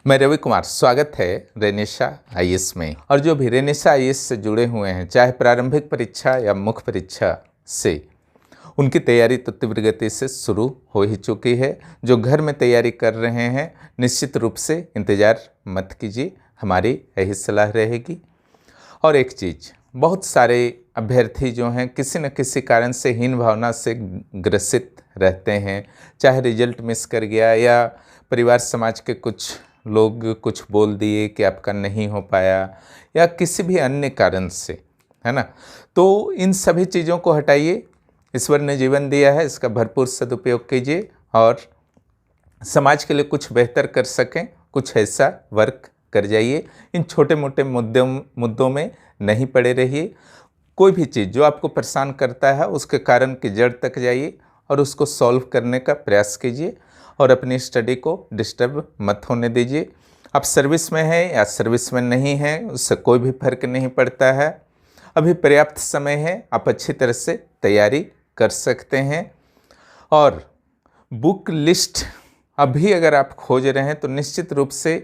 मैं रवि कुमार, स्वागत है रेनिशा आईएएस में। और जो भी रेनिशा आईएएस से जुड़े हुए हैं, चाहे प्रारंभिक परीक्षा या मुख्य परीक्षा से, उनकी तैयारी तो तीव्र गति से शुरू हो ही चुकी है। जो घर में तैयारी कर रहे हैं, निश्चित रूप से इंतज़ार मत कीजिए, हमारी यही सलाह रहेगी। और एक चीज़, बहुत सारे अभ्यर्थी जो हैं किसी न किसी कारण से हीन भावना से ग्रसित रहते हैं। चाहे रिजल्ट मिस कर गया या परिवार समाज के कुछ लोग कुछ बोल दिए कि आपका नहीं हो पाया, या किसी भी अन्य कारण से, है ना। तो इन सभी चीज़ों को हटाइए। ईश्वर ने जीवन दिया है, इसका भरपूर सदुपयोग कीजिए और समाज के लिए कुछ बेहतर कर सकें, कुछ ऐसा वर्क कर जाइए। इन छोटे मोटे मुद्दों में नहीं पड़े रहिए। कोई भी चीज़ जो आपको परेशान करता है, उसके कारण की जड़ तक जाइए और उसको सॉल्व करने का प्रयास कीजिए और अपनी स्टडी को डिस्टर्ब मत होने दीजिए। आप सर्विस में हैं या सर्विस में नहीं हैं, उससे कोई भी फर्क नहीं पड़ता है। अभी पर्याप्त समय है, आप अच्छी तरह से तैयारी कर सकते हैं। और बुक लिस्ट अभी अगर आप खोज रहे हैं तो निश्चित रूप से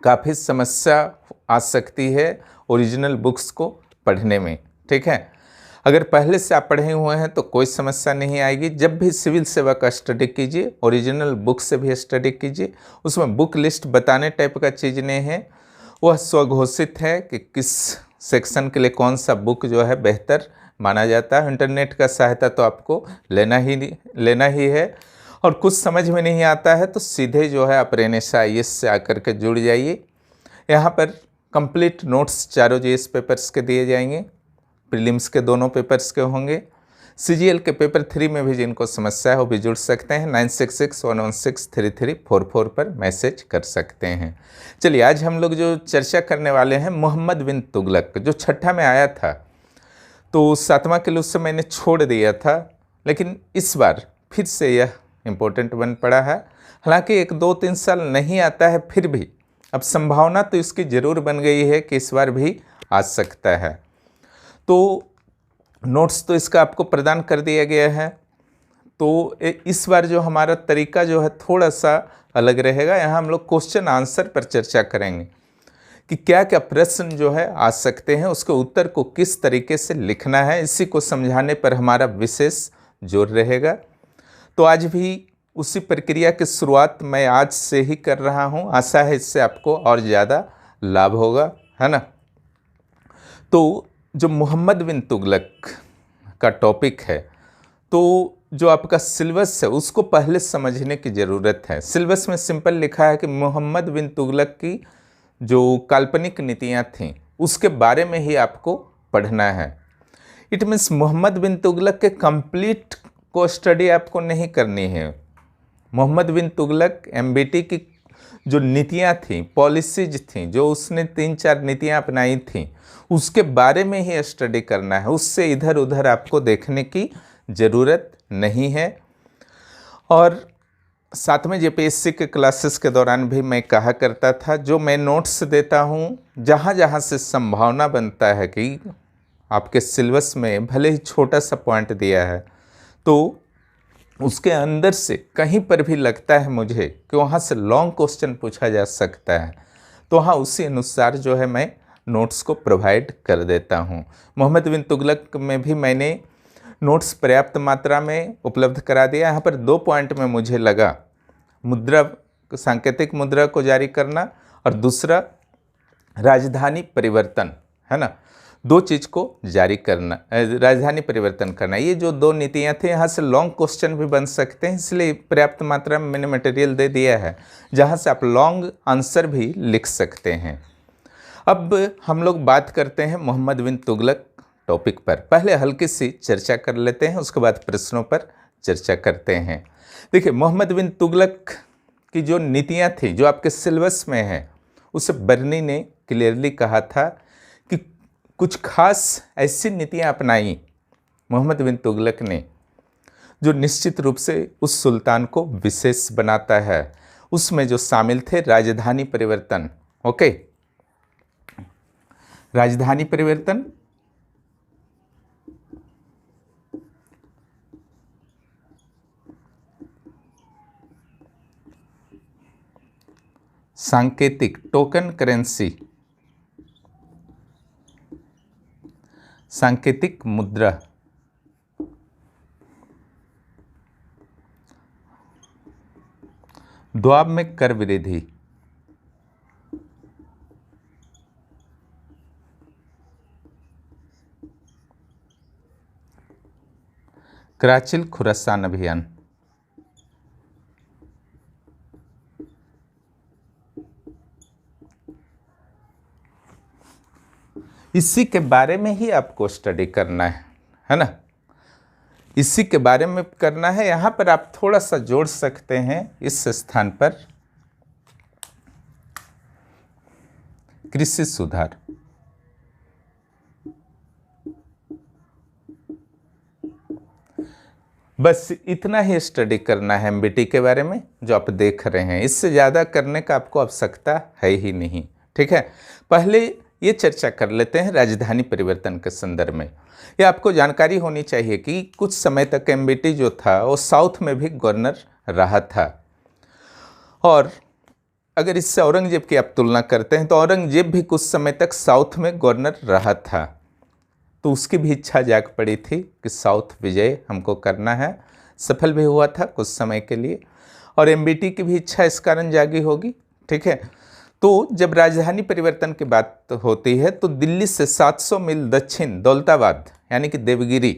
काफ़ी समस्या आ सकती है ओरिजिनल बुक्स को पढ़ने में, ठीक है। अगर पहले से आप पढ़े हुए हैं तो कोई समस्या नहीं आएगी। जब भी सिविल सेवा का स्टडी कीजिए, ओरिजिनल बुक से भी स्टडी कीजिए। उसमें बुक लिस्ट बताने टाइप का चीज़ नहीं है, वह स्वघोषित है कि किस सेक्शन के लिए कौन सा बुक जो है बेहतर माना जाता है। इंटरनेट का सहायता तो आपको लेना ही है। और कुछ समझ में नहीं आता है तो सीधे जो है आप रेनिशा आईएएस से आकर के जुड़ जाइए। यहाँ पर कंप्लीट नोट्स चारों जीएस पेपर्स के दिए जाएंगे। प्रीलिम्स के दोनों पेपर्स के होंगे। सीजीएल के पेपर 3 में भी जिनको समस्या है वो भी जुड़ सकते हैं। 9661163344 पर मैसेज कर सकते हैं। चलिए, आज हम लोग जो चर्चा करने वाले हैं, मोहम्मद बिन तुगलक, जो छठा में आया था, तो 7वां के लिए उससे मैंने छोड़ दिया था, लेकिन इस बार फिर से यह इम्पोर्टेंट बन पड़ा है। हालांकि 1-2-3 साल नहीं आता है, फिर भी अब संभावना तो इसकी ज़रूर बन गई है कि इस बार भी आ सकता है। तो नोट्स तो इसका आपको प्रदान कर दिया गया है। तो इस बार जो हमारा तरीका जो है थोड़ा सा अलग रहेगा। यहाँ हम लोग क्वेश्चन आंसर पर चर्चा करेंगे कि क्या क्या प्रश्न जो है आ सकते हैं, उसके उत्तर को किस तरीके से लिखना है, इसी को समझाने पर हमारा विशेष जोर रहेगा। तो आज भी उसी प्रक्रिया की शुरुआत मैं आज से ही कर रहा हूँ। आशा है इससे आपको और ज़्यादा लाभ होगा, है ना। तो जो मोहम्मद बिन तुगलक का टॉपिक है, तो जो आपका सिलेबस है उसको पहले समझने की ज़रूरत है। सिलेबस में सिंपल लिखा है कि मोहम्मद बिन तुगलक की जो काल्पनिक नीतियाँ थीं उसके बारे में ही आपको पढ़ना है। इट मीन्स मोहम्मद बिन तुगलक के कंप्लीट को स्टडी आपको नहीं करनी है। मोहम्मद बिन तुगलक एमबीटी की जो नीतियाँ थीं, पॉलिसीज थीं, जो उसने 3-4 नीतियाँ अपनाई थीं, उसके बारे में ही स्टडी करना है। उससे इधर उधर आपको देखने की ज़रूरत नहीं है। और साथ में जेपीएससी के क्लासेस के दौरान भी मैं कहा करता था, जो मैं नोट्स देता हूँ, जहाँ जहाँ से संभावना बनता है कि आपके सिलेबस में भले ही छोटा सा पॉइंट दिया है, तो उसके अंदर से कहीं पर भी लगता है मुझे कि वहाँ से लॉन्ग क्वेश्चन पूछा जा सकता है, तो वहाँ उसी अनुसार जो है मैं नोट्स को प्रोवाइड कर देता हूँ। मोहम्मद बिन तुगलक में भी मैंने नोट्स पर्याप्त मात्रा में उपलब्ध करा दिया। यहाँ पर 2 पॉइंट में मुझे लगा, मुद्रा, सांकेतिक मुद्रा को जारी करना और दूसरा राजधानी परिवर्तन, है ना। 2 चीज़ को जारी करना, राजधानी परिवर्तन करना, ये जो 2 नीतियाँ थी, यहाँ से लॉन्ग क्वेश्चन भी बन सकते हैं, इसलिए पर्याप्त मात्रा में मैंने मटेरियल दे दिया है जहाँ से आप लॉन्ग आंसर भी लिख सकते हैं। अब हम लोग बात करते हैं मोहम्मद बिन तुगलक टॉपिक पर। पहले हल्की सी चर्चा कर लेते हैं, उसके बाद प्रश्नों पर चर्चा करते हैं। देखिए, मोहम्मद बिन तुगलक की जो नीतियाँ थी, जो आपके सिलेबस में है, उसे बर्नी ने क्लियरली कहा था कि कुछ खास ऐसी नीतियाँ अपनाई मोहम्मद बिन तुगलक ने जो निश्चित रूप से उस सुल्तान को विशेष बनाता है। उसमें जो शामिल थे राजधानी परिवर्तन, ओके, राजधानी परिवर्तन, सांकेतिक टोकन करेंसी, सांकेतिक मुद्रा, द्वाब में कर वृद्धि, कराचिल खुरासान अभियान। इसी के बारे में ही आपको स्टडी करना है ना, इसी के बारे में करना है। यहाँ पर आप थोड़ा सा जोड़ सकते हैं इस स्थान पर कृषि सुधार, बस इतना ही स्टडी करना है एमबीटी के बारे में जो आप देख रहे हैं। इससे ज़्यादा करने का आपको आवश्यकता है ही नहीं, ठीक है। पहले ये चर्चा कर लेते हैं राजधानी परिवर्तन के संदर्भ में। ये आपको जानकारी होनी चाहिए कि कुछ समय तक एमबीटी जो था वो साउथ में भी गवर्नर रहा था, और अगर इससे औरंगजेब की आप तुलना करते हैं तो औरंगजेब भी कुछ समय तक साउथ में गवर्नर रहा था, तो उसकी भी इच्छा जाग पड़ी थी कि साउथ विजय हमको करना है। सफल भी हुआ था कुछ समय के लिए, और एमबीटी की भी इच्छा इस कारण जागी होगी, ठीक है। तो जब राजधानी परिवर्तन की बात होती है तो दिल्ली से 700 मील दक्षिण दौलताबाद, यानी कि देवगिरी,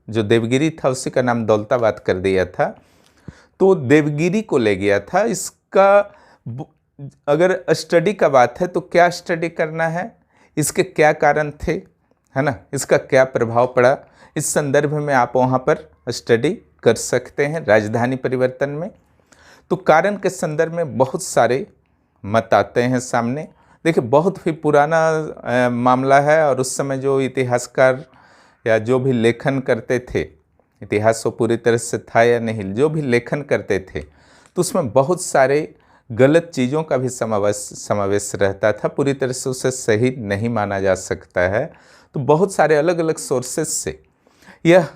जो देवगिरी था उसी का नाम दौलताबाद कर दिया था, तो देवगिरी को ले गया था। इसका अगर स्टडी का बात है तो क्या स्टडी करना है, इसके क्या कारण थे, है ना, इसका क्या प्रभाव पड़ा, इस संदर्भ में आप वहाँ पर स्टडी कर सकते हैं राजधानी परिवर्तन में। तो कारण के संदर्भ में बहुत सारे मत आते हैं सामने। देखिए, बहुत ही पुराना मामला है, और उस समय जो इतिहासकार या जो भी लेखन करते थे, इतिहास वो पूरी तरह से था या नहीं, जो भी लेखन करते थे तो उसमें बहुत सारे गलत चीज़ों का भी समावेश रहता था, पूरी तरह से उसे सही नहीं माना जा सकता है। तो बहुत सारे अलग अलग सोर्सेज से यह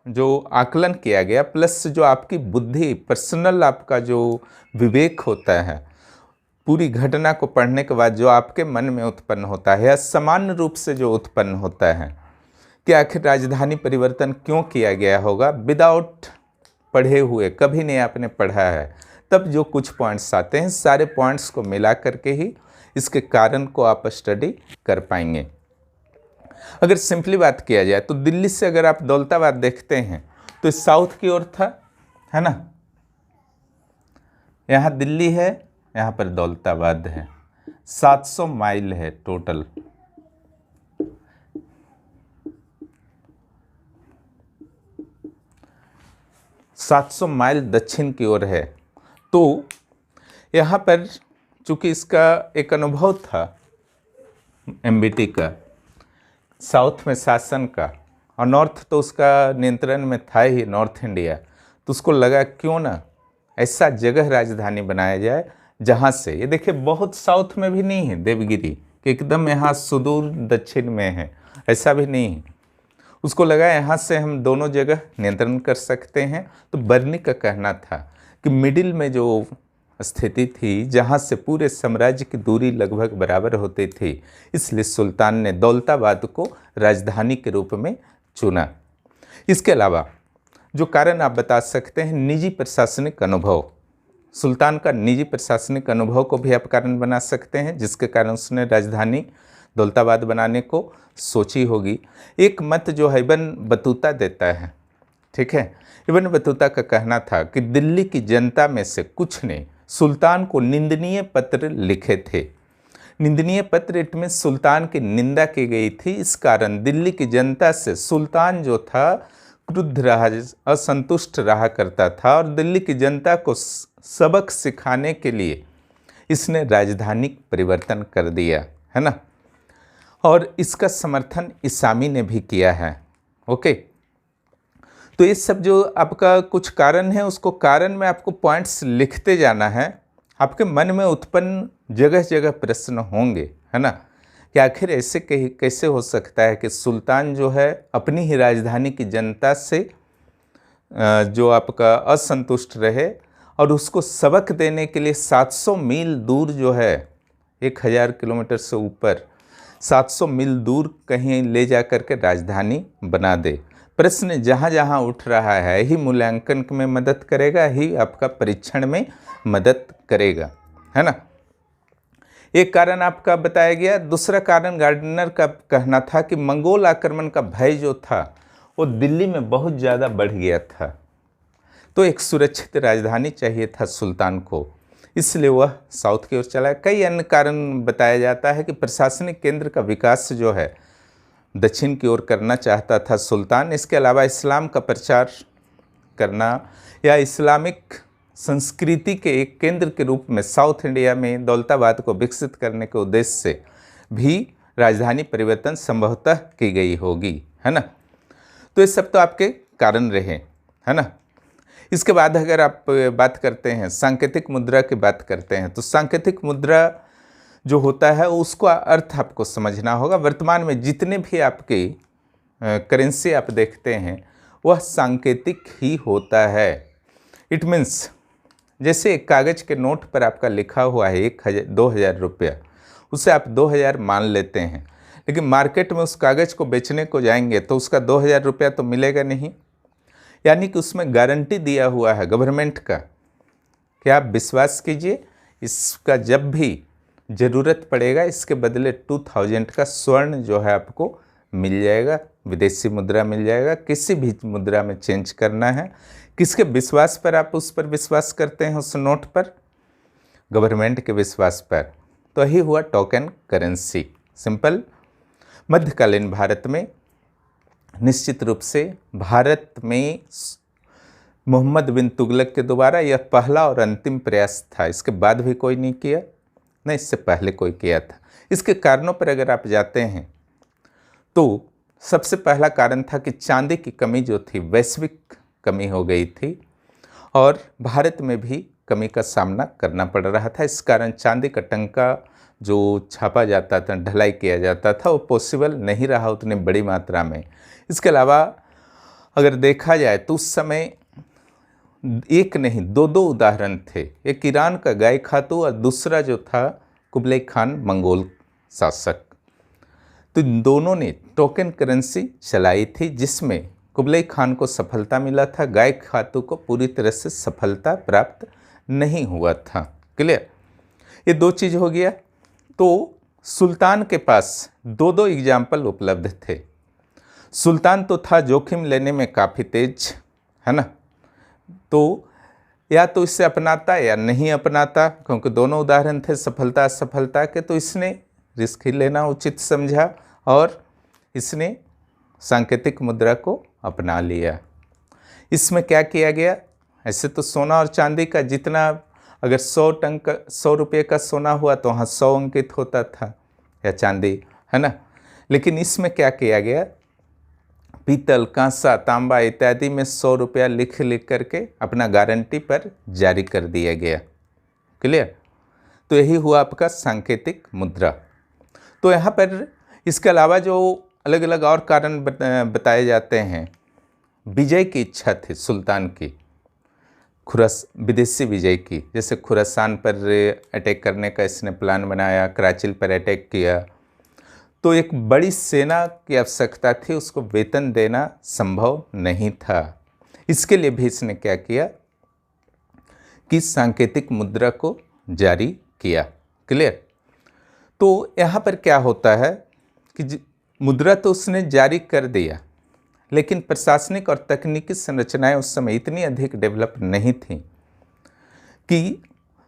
जो आकलन किया गया, प्लस जो आपकी बुद्धि, पर्सनल आपका जो विवेक होता है, पूरी घटना को पढ़ने के बाद जो आपके मन में उत्पन्न होता है, या सामान्य रूप से जो उत्पन्न होता है कि आखिर राजधानी परिवर्तन क्यों किया गया होगा, विदाउट पढ़े हुए, कभी नहीं आपने पढ़ा है, तब जो कुछ पॉइंट्स आते हैं, सारे पॉइंट्स को मिला करके ही इसके कारण को आप स्टडी कर पाएंगे। अगर सिंपली बात किया जाए तो दिल्ली से अगर आप दौलताबाद देखते हैं तो साउथ की ओर था, है ना, यहाँ दिल्ली है, यहाँ पर दौलताबाद है, 700 माइल है टोटल। सात सौ माइल दक्षिण की ओर है। तो यहाँ पर चूंकि इसका एक अनुभव था एमबीटी का, साउथ में शासन का, और नॉर्थ तो उसका नियंत्रण में था ही, नॉर्थ इंडिया, तो उसको लगा क्यों ना ऐसा जगह राजधानी बनाया जाए जहाँ से, ये देखिए बहुत साउथ में भी नहीं है देवगिरी, कि एकदम यहाँ सुदूर दक्षिण में है, ऐसा भी नहीं है। उसको लगा यहाँ से हम दोनों जगह नियंत्रण कर सकते हैं। तो बर्नी का कहना था कि मिडिल में जो स्थिति थी, जहाँ से पूरे साम्राज्य की दूरी लगभग बराबर होती थी, इसलिए सुल्तान ने दौलताबाद को राजधानी के रूप में चुना। इसके अलावा जो कारण आप बता सकते हैं, निजी प्रशासनिक अनुभव, सुल्तान का निजी प्रशासनिक अनुभव को भी आप कारण बना सकते हैं, जिसके कारण उसने राजधानी दौलताबाद बनाने को सोची होगी। एक मत जो है इब्न बतूता देता है, ठीक है। इब्न बतूता का कहना था कि दिल्ली की जनता में से कुछ ने सुल्तान को निंदनीय पत्र लिखे थे। निंदनीय पत्र इट में सुल्तान की निंदा की गई थी। इस कारण दिल्ली की जनता से सुल्तान जो था क्रुद्ध रहा, असंतुष्ट रहा करता था, और दिल्ली की जनता को सबक सिखाने के लिए इसने राजधानी परिवर्तन कर दिया, है ना। और इसका समर्थन इसामी ने भी किया है, ओके। तो ये सब जो आपका कुछ कारण है, उसको कारण में आपको पॉइंट्स लिखते जाना है। आपके मन में उत्पन्न जगह जगह प्रश्न होंगे, है ना, कि आखिर ऐसे कैसे हो सकता है कि सुल्तान जो है अपनी ही राजधानी की जनता से जो आपका असंतुष्ट रहे और उसको सबक देने के लिए 700 मील दूर जो है, 1000 किलोमीटर से ऊपर 700 मील दूर कहीं ले जा कर के राजधानी बना दे। प्रश्न जहाँ जहाँ उठ रहा है ही मूल्यांकन में मदद करेगा, ही आपका परीक्षण में मदद करेगा, है ना। एक कारण आपका बताया गया। दूसरा कारण गार्डनर का कहना था कि मंगोल आक्रमण का भय जो था वो दिल्ली में बहुत ज़्यादा बढ़ गया था, तो एक सुरक्षित राजधानी चाहिए था सुल्तान को, इसलिए वह साउथ की ओर चला। कई अन्य कारण बताया जाता है कि प्रशासनिक केंद्र का विकास जो है दक्षिण की ओर करना चाहता था सुल्तान। इसके अलावा इस्लाम का प्रचार करना या इस्लामिक संस्कृति के एक केंद्र के रूप में साउथ इंडिया में दौलताबाद को विकसित करने के उद्देश्य से भी राजधानी परिवर्तन संभवतः की गई होगी, है ना। तो ये सब तो आपके कारण रहे, है ना। इसके बाद अगर आप बात करते हैं सांकेतिक मुद्रा की बात करते हैं, तो सांकेतिक मुद्रा जो होता है उसका अर्थ आपको समझना होगा। वर्तमान में जितने भी आपके करेंसी आप देखते हैं वह सांकेतिक ही होता है। इट मीन्स जैसे एक कागज़ के नोट पर आपका लिखा हुआ है 2000 रुपया, उसे आप 2000 मान लेते हैं, लेकिन मार्केट में उस कागज़ को बेचने को जाएंगे तो उसका 2000 रुपया तो मिलेगा नहीं। यानी कि उसमें गारंटी दिया हुआ है गवर्नमेंट का कि आप विश्वास कीजिए, इसका जब भी ज़रूरत पड़ेगा इसके बदले 2000 का स्वर्ण जो है आपको मिल जाएगा, विदेशी मुद्रा मिल जाएगा। किसी भी मुद्रा में चेंज करना है, किसके विश्वास पर आप उस पर विश्वास करते हैं, उस नोट पर? गवर्नमेंट के विश्वास पर। तो यही हुआ टोकन करेंसी। सिंपल। मध्यकालीन भारत में निश्चित रूप से भारत में मोहम्मद बिन तुगलक के द्वारा यह पहला और अंतिम प्रयास था। इसके बाद भी कोई नहीं किया, नहीं इससे पहले कोई किया था। इसके कारणों पर अगर आप जाते हैं तो सबसे पहला कारण था कि चांदी की कमी जो थी वैश्विक कमी हो गई थी और भारत में भी कमी का सामना करना पड़ रहा था। इस कारण चांदी का टंका जो छापा जाता था, ढलाई किया जाता था, वो पॉसिबल नहीं रहा उतनी बड़ी मात्रा में। इसके अलावा अगर देखा जाए तो उस समय एक नहीं दो उदाहरण थे। एक ईरान का गाय खातू और दूसरा जो था कुबलाई खान मंगोल शासक। तो इन दोनों ने टोकन करेंसी चलाई थी जिसमें कुबलाई खान को सफलता मिला था, गाय खातू को पूरी तरह से सफलता प्राप्त नहीं हुआ था। क्लियर? ये दो चीज़ हो गया। तो सुल्तान के पास दो एग्जाम्पल उपलब्ध थे। सुल्तान तो था जोखिम लेने में काफ़ी तेज, है ना, तो या तो इसे अपनाता या नहीं अपनाता, क्योंकि दोनों उदाहरण थे सफलता असफलता के। तो इसने रिस्क ही लेना उचित समझा और इसने सांकेतिक मुद्रा को अपना लिया। इसमें क्या किया गया? ऐसे तो सोना और चांदी का जितना, अगर 100 रुपये का सोना हुआ तो वहाँ 100 अंकित होता था या चांदी, है ना। लेकिन इसमें क्या किया गया? पीतल, कांसा, तांबा इत्यादि में 100 रुपया लिख करके अपना गारंटी पर जारी कर दिया गया। क्लियर? तो यही हुआ आपका सांकेतिक मुद्रा। तो यहाँ पर इसके अलावा जो अलग अलग और कारण बताए जाते हैं। विजय की इच्छा थी सुल्तान की, विदेशी विजय की। जैसे खुरासान पर अटैक करने का इसने प्लान बनाया, कराची पर अटैक किया। तो एक बड़ी सेना की आवश्यकता थी, उसको वेतन देना संभव नहीं था। इसके लिए भी इसने क्या किया कि सांकेतिक मुद्रा को जारी किया। क्लियर? तो यहाँ पर क्या होता है कि मुद्रा तो उसने जारी कर दिया, लेकिन प्रशासनिक और तकनीकी संरचनाएं उस समय इतनी अधिक डेवलप नहीं थीं कि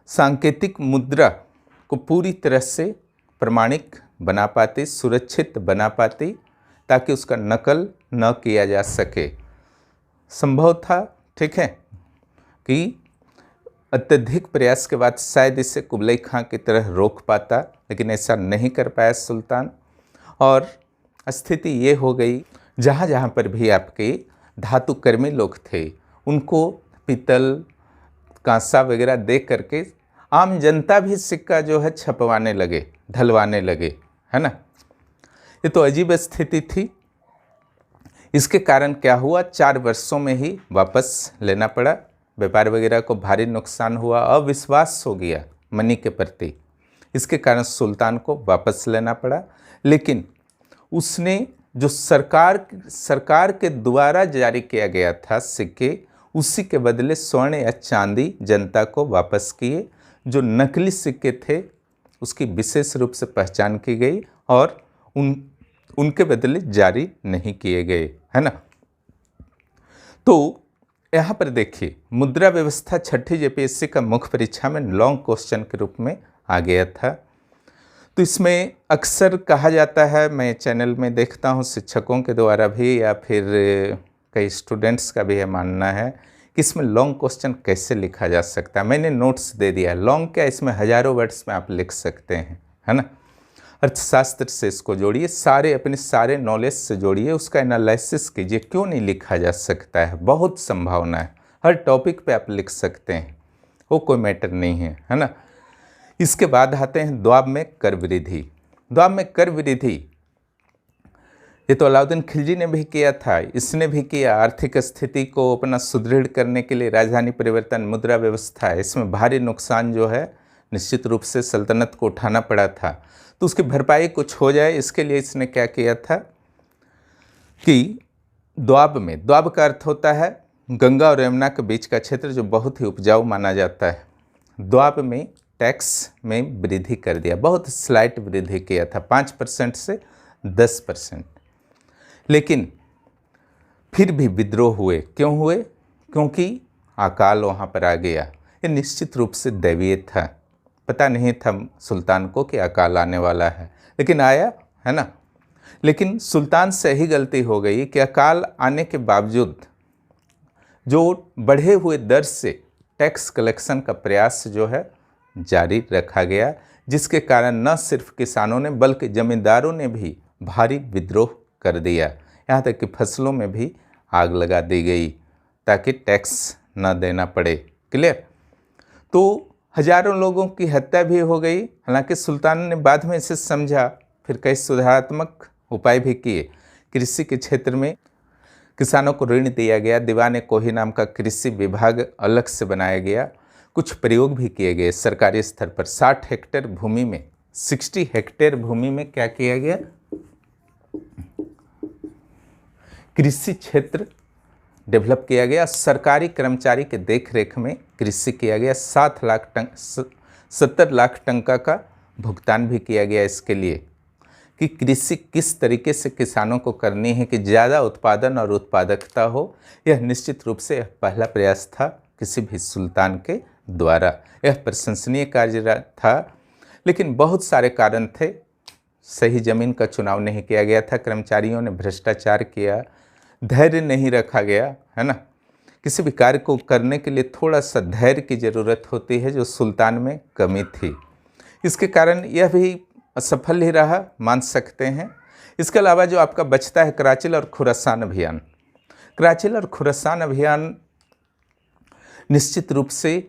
सांकेतिक मुद्रा को पूरी तरह से प्रमाणिक बना पाती, सुरक्षित बना पाती, ताकि उसका नकल न किया जा सके। संभव था, ठीक है, कि अत्यधिक प्रयास के बाद शायद इसे कुबलाई खां की तरह रोक पाता, लेकिन ऐसा नहीं कर पाया सुल्तान। और स्थिति ये हो गई, जहाँ जहाँ पर भी आपके धातुकर्मी लोग थे उनको पीतल, कांसा वगैरह दे करके आम जनता भी सिक्का जो है छपवाने लगे, ढलवाने लगे, है ना। ये तो अजीब स्थिति थी। इसके कारण क्या हुआ, 4 वर्षों में ही वापस लेना पड़ा व्यापार वगैरह को भारी नुकसान हुआ, अविश्वास हो गया मनी के प्रति। इसके कारण सुल्तान को वापस लेना पड़ा। लेकिन उसने जो सरकार के द्वारा जारी किया गया था सिक्के, उसी के बदले स्वर्ण या चांदी जनता को वापस किए। जो नकली सिक्के थे उसकी विशेष रूप से पहचान की गई और उनके बदले जारी नहीं किए गए, है ना। तो यहाँ पर देखिए, मुद्रा व्यवस्था छठी जेपीएससी का मुख्य परीक्षा में लॉन्ग क्वेश्चन के रूप में आ गया था। तो इसमें अक्सर कहा जाता है, मैं चैनल में देखता हूँ शिक्षकों के द्वारा भी या फिर कई स्टूडेंट्स का भी यह मानना है कि इसमें लॉन्ग क्वेश्चन कैसे लिखा जा सकता है। मैंने नोट्स दे दिया है, लॉन्ग क्या, इसमें हजारों वर्ड्स में आप लिख सकते हैं, है ना। अर्थशास्त्र से इसको जोड़िए, अपने सारे नॉलेज से जोड़िए, उसका एनालिसिस कीजिए, क्यों नहीं लिखा जा सकता है। बहुत संभावना है, हर टॉपिक पे आप लिख सकते हैं, वो कोई मैटर नहीं है ना। इसके बाद आते हैं द्वाब में कर वृद्धि। द्वाब में कर वृद्धि ये तो अलाउद्दीन खिलजी ने भी किया था, इसने भी किया। आर्थिक स्थिति को अपना सुदृढ़ करने के लिए राजधानी परिवर्तन, मुद्रा व्यवस्था, इसमें भारी नुकसान जो है निश्चित रूप से सल्तनत को उठाना पड़ा था। तो उसकी भरपाई कुछ हो जाए, इसके लिए इसने क्या किया था कि द्वाब में, द्वाब का अर्थ होता है गंगा और यमुना के बीच का क्षेत्र जो बहुत ही उपजाऊ माना जाता है। द्वाब में टैक्स में वृद्धि कर दिया, बहुत स्लाइट वृद्धि किया था, 5% से 10%। लेकिन फिर भी विद्रोह हुए। क्यों हुए? क्योंकि अकाल वहाँ पर आ गया। ये निश्चित रूप से दैवीय था, पता नहीं था सुल्तान को कि अकाल आने वाला है, लेकिन आया, है ना। लेकिन सुल्तान से ही गलती हो गई कि अकाल आने के बावजूद जो बढ़े हुए दर से टैक्स कलेक्शन का प्रयास जो है जारी रखा गया, जिसके कारण न सिर्फ किसानों ने बल्कि जमींदारों ने भी भारी विद्रोह कर दिया। यहाँ तक कि फसलों में भी आग लगा दी गई ताकि टैक्स न देना पड़े। क्लियर? तो हजारों लोगों की हत्या भी हो गई। हालांकि सुल्तान ने बाद में इसे समझा, फिर कई सुधारात्मक उपाय भी किए। कृषि के क्षेत्र में किसानों को ऋण दिया गया, दीवान कोही नाम का कृषि विभाग अलग से बनाया गया। कुछ प्रयोग भी किए गए सरकारी स्तर पर। 60 हेक्टेयर भूमि में, 60 हेक्टेयर भूमि में क्या किया गया? कृषि क्षेत्र डेवलप किया गया। सरकारी कर्मचारी के देखरेख में कृषि किया गया। 70 लाख टंका का भुगतान भी किया गया इसके लिए कि कृषि किस तरीके से किसानों को करनी है कि ज़्यादा उत्पादन और उत्पादकता हो। यह निश्चित रूप से पहला प्रयास था किसी भी सुल्तान के द्वारा। यह प्रशंसनीय कार्य था, लेकिन बहुत सारे कारण थे। सही जमीन का चुनाव नहीं किया गया था, कर्मचारियों ने भ्रष्टाचार किया, धैर्य नहीं रखा गया, है ना। किसी भी कार्य को करने के लिए थोड़ा सा धैर्य की ज़रूरत होती है, जो सुल्तान में कमी थी। इसके कारण यह भी असफल ही रहा, मान सकते हैं। इसके अलावा जो आपका बचता है कराचिल और खुरासान अभियान। कराचिल और खुरासान अभियान निश्चित रूप से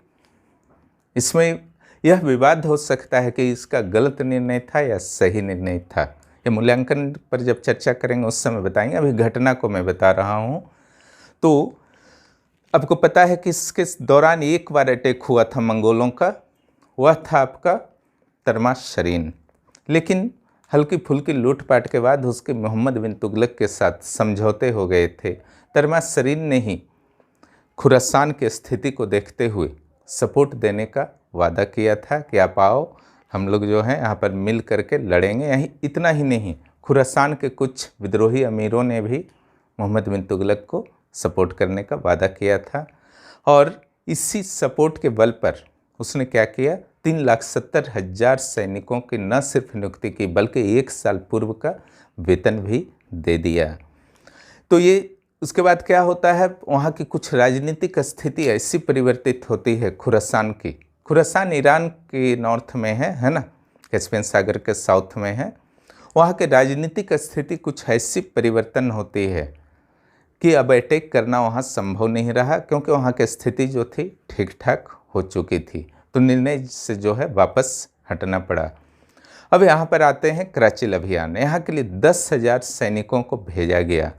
इसमें यह विवाद हो सकता है कि इसका गलत निर्णय था या सही निर्णय था। ये मूल्यांकन पर जब चर्चा करेंगे उस समय बताएंगे, अभी घटना को मैं बता रहा हूँ। तो आपको पता है कि इसके दौरान एक बार अटैक हुआ था मंगोलों का, वह था आपका तरमाशरीन। लेकिन हल्की फुल्की लूटपाट के बाद उसके मोहम्मद बिन तुगलक के साथ समझौते हो गए थे। तरमाशरीन ने ही खुरासान की स्थिति को देखते हुए सपोर्ट देने का वादा किया था कि आप आओ, हम लोग जो हैं यहाँ पर मिल करके लड़ेंगे। यही इतना ही नहीं, खुरासान के कुछ विद्रोही अमीरों ने भी मोहम्मद बिन तुगलक को सपोर्ट करने का वादा किया था। और इसी सपोर्ट के बल पर उसने क्या किया, 3,70,000 सैनिकों की न सिर्फ नियुक्ति की बल्कि 1 साल पूर्व का वेतन भी दे दिया। तो ये उसके बाद क्या होता है, वहाँ की कुछ राजनीतिक स्थिति ऐसी परिवर्तित होती है खुरासान की। खुरासान ईरान के नॉर्थ में है ना, कैस्पियन सागर के साउथ में है। वहाँ के राजनीतिक स्थिति कुछ ऐसी परिवर्तन होती है कि अब अटैक करना वहाँ संभव नहीं रहा, क्योंकि वहाँ की स्थिति जो थी ठीक ठाक हो चुकी थी। तो निर्णय से जो है वापस हटना पड़ा। अब यहाँ पर आते हैं कराचिल अभियान। यहाँ के लिए 10,000 सैनिकों को भेजा गया।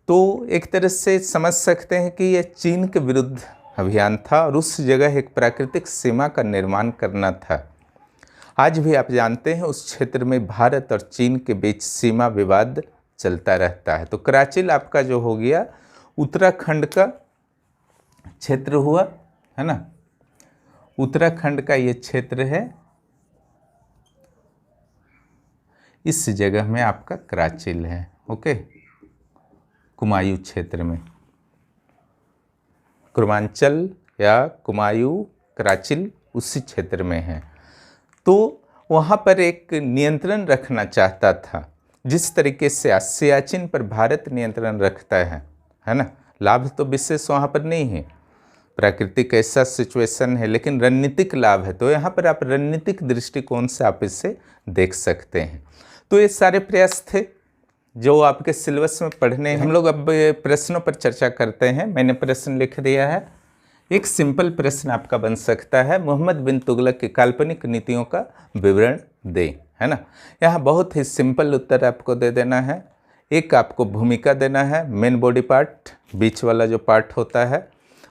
तो एक तरह से समझ सकते हैं कि यह चीन के विरुद्ध अभियान था और उस जगह एक प्राकृतिक सीमा का निर्माण करना था। आज भी आप जानते हैं उस क्षेत्र में भारत और चीन के बीच सीमा विवाद चलता रहता है। तो कराचिल आपका जो हो गया उत्तराखंड का क्षेत्र हुआ, है ना। उत्तराखंड का ये क्षेत्र है, इस जगह में आपका कराचिल है। ओके, कुमायूं क्षेत्र में, कुर्मांचल या कुमायूं कराचिल उसी क्षेत्र में है। तो वहाँ पर एक नियंत्रण रखना चाहता था, जिस तरीके से सियाचिन पर भारत नियंत्रण रखता है ना। लाभ तो विशेष वहाँ पर नहीं है, प्राकृतिक ऐसा सिचुएशन है, लेकिन रणनीतिक लाभ है। तो यहाँ पर आप रणनीतिक दृष्टिकोण से आप इसे देख सकते हैं। तो ये सारे प्रयास थे जो आपके सिलेबस में पढ़ने हैं। हम लोग अब प्रश्नों पर चर्चा करते हैं। मैंने प्रश्न लिख दिया है। एक सिंपल प्रश्न आपका बन सकता है, मोहम्मद बिन तुगलक की काल्पनिक नीतियों का विवरण दें, है ना। यहाँ बहुत ही सिंपल उत्तर आपको दे देना है। एक आपको भूमिका देना है, मेन बॉडी पार्ट, बीच वाला जो पार्ट होता है,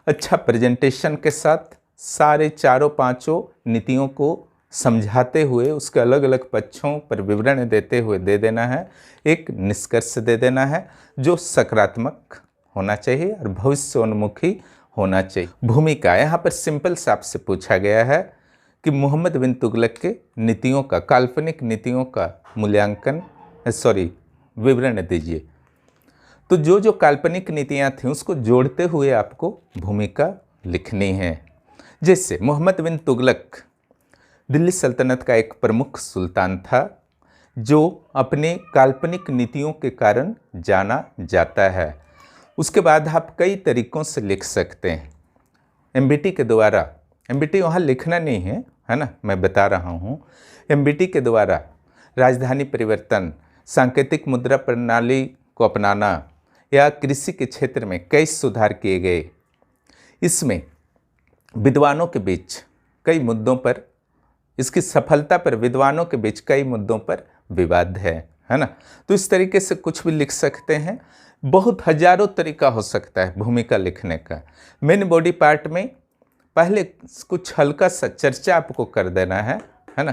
अच्छा प्रेजेंटेशन के साथ सारे चारों पांचों नीतियों को समझाते हुए उसके अलग अलग पक्षों पर विवरण देते हुए दे देना है। एक निष्कर्ष दे देना है जो सकारात्मक होना चाहिए और भविष्योन्मुखी होना चाहिए। भूमिका, यहाँ पर सिंपल से आपसे पूछा गया है कि मोहम्मद बिन तुगलक के नीतियों का, काल्पनिक नीतियों का मूल्यांकन विवरण दीजिए। तो जो जो काल्पनिक नीतियाँ थीं उसको जोड़ते हुए आपको भूमिका लिखनी है। जैसे मोहम्मद बिन तुगलक दिल्ली सल्तनत का एक प्रमुख सुल्तान था जो अपने काल्पनिक नीतियों के कारण जाना जाता है। उसके बाद आप कई तरीक़ों से लिख सकते हैं। एमबीटी के द्वारा, एमबीटी वहाँ लिखना नहीं है ना, मैं बता रहा हूँ। एमबीटी के द्वारा राजधानी परिवर्तन, सांकेतिक मुद्रा प्रणाली को अपनाना या कृषि के क्षेत्र में कई सुधार किए गए। इसमें विद्वानों के बीच कई मुद्दों पर, इसकी सफलता पर विद्वानों के बीच कई मुद्दों पर विवाद है ना। तो इस तरीके से कुछ भी लिख सकते हैं। बहुत हजारों तरीका हो सकता है भूमिका लिखने का। मेन बॉडी पार्ट में पहले कुछ हल्का सा चर्चा आपको कर देना है ना,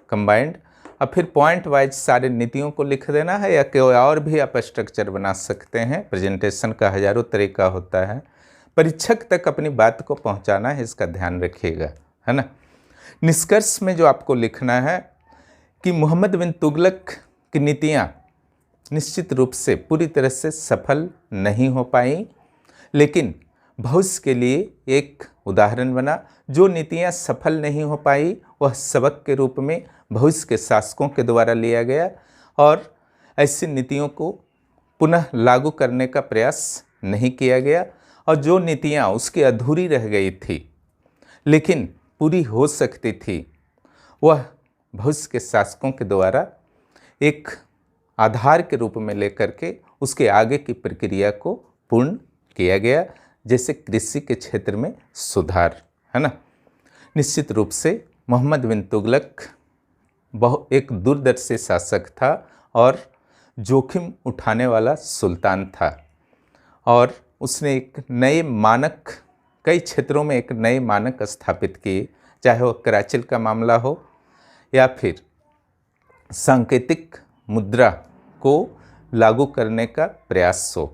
कंबाइंड, और फिर पॉइंट वाइज सारे नीतियों को लिख देना है, या कोई और भी आप स्ट्रक्चर बना सकते हैं। प्रेजेंटेशन का हजारों तरीका होता है। परीक्षक तक अपनी बात को पहुंचाना है, इसका ध्यान रखिएगा, है ना। निष्कर्ष में जो आपको लिखना है कि मोहम्मद बिन तुगलक की नीतियाँ निश्चित रूप से पूरी तरह से सफल नहीं हो पाई, लेकिन भविष्य के लिए एक उदाहरण बना। जो नीतियाँ सफल नहीं हो पाई वह सबक के रूप में भविष्य के शासकों के द्वारा लिया गया और ऐसी नीतियों को पुनः लागू करने का प्रयास नहीं किया गया। और जो नीतियाँ उसकी अधूरी रह गई थी लेकिन पूरी हो सकती थी, वह भविष्य के शासकों के द्वारा एक आधार के रूप में लेकर के उसके आगे की प्रक्रिया को पूर्ण किया गया। जैसे कृषि के क्षेत्र में सुधार, है ना। निश्चित रूप से मोहम्मद बिन तुगलक एक दूरदर्शी शासक था और जोखिम उठाने वाला सुल्तान था, और उसने एक नए मानक, कई क्षेत्रों में एक नए मानक स्थापित किए, चाहे वह कराचिल का मामला हो या फिर सांकेतिक मुद्रा को लागू करने का प्रयास हो।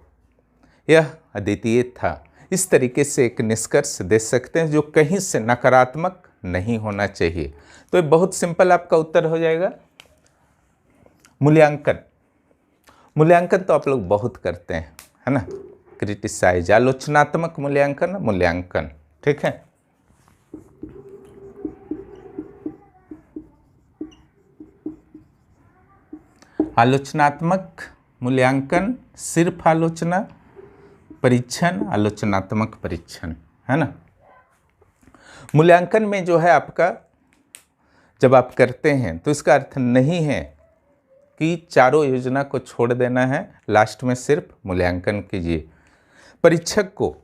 यह अद्वितीय था। इस तरीके से एक निष्कर्ष दे सकते हैं जो कहीं से नकारात्मक नहीं होना चाहिए। तो ये बहुत सिंपल आपका उत्तर हो जाएगा। मूल्यांकन, मूल्यांकन तो आप लोग बहुत करते हैं, है ना। क्रिटिसाइज, आलोचनात्मक मूल्यांकन, मूल्यांकन, ठीक है। आलोचनात्मक मूल्यांकन, सिर्फ आलोचना, परीक्षण, आलोचनात्मक परीक्षण, है ना। मूल्यांकन में जो है आपका, जब आप करते हैं तो इसका अर्थ नहीं है कि चारों योजना को छोड़ देना है, लास्ट में सिर्फ मूल्यांकन कीजिए। परीक्षक को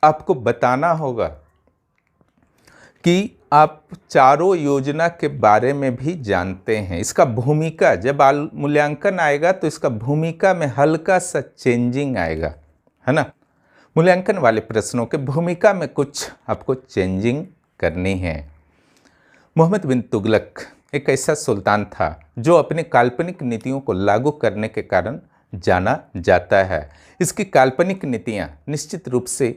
आपको बताना होगा कि आप चारों योजना के बारे में भी जानते हैं। इसका भूमिका, जब मूल्यांकन आएगा तो इसका भूमिका में हल्का सा चेंजिंग आएगा, है ना। मूल्यांकन वाले प्रश्नों के भूमिका में कुछ आपको चेंजिंग करनी है। मोहम्मद बिन तुगलक एक ऐसा सुल्तान था जो अपने काल्पनिक नीतियों को लागू करने के कारण जाना जाता है। इसकी काल्पनिक नीतियाँ निश्चित रूप से